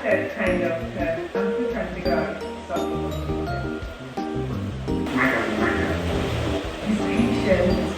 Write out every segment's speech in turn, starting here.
started kind of, I'm still trying to figure out something. His patience.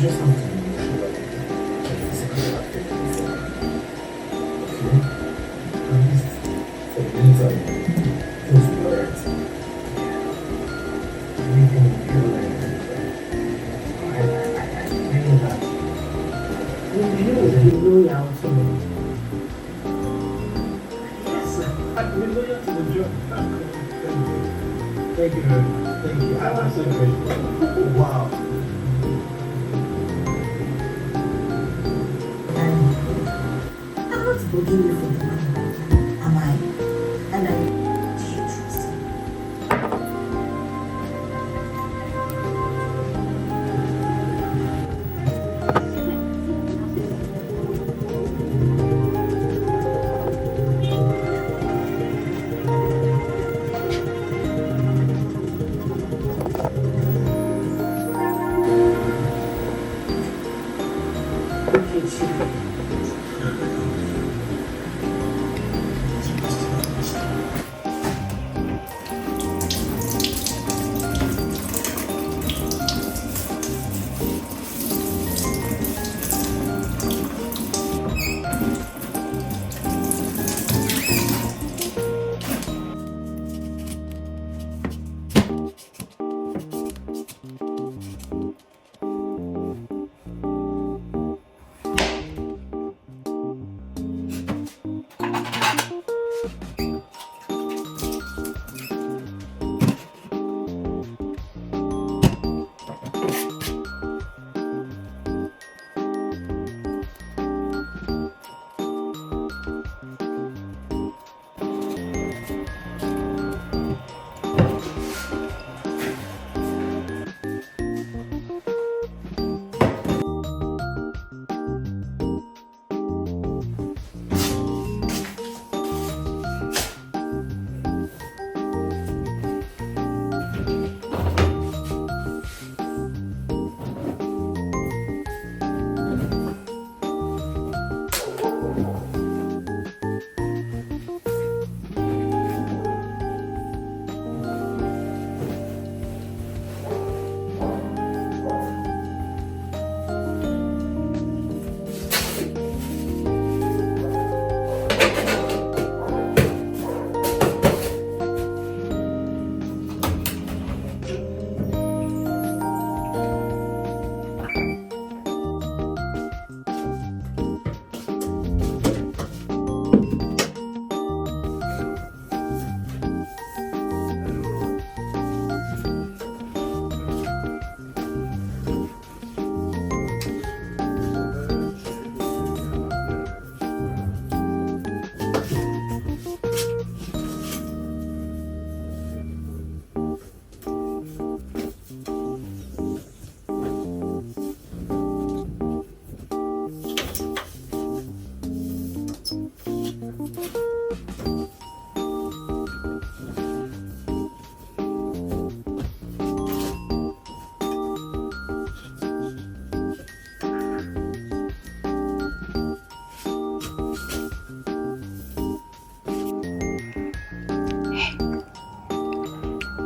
Just have to make sure that you're physically active before. Okay? At least for the meantime, things will be alright. Everything will be alright. I know that. You know you're also. Yes, I'm loyal to the job. Thank you. Thank you. I'm so grateful. Wow. I'm not forgiving you for the money, am I? And do you trust me?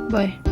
Bye.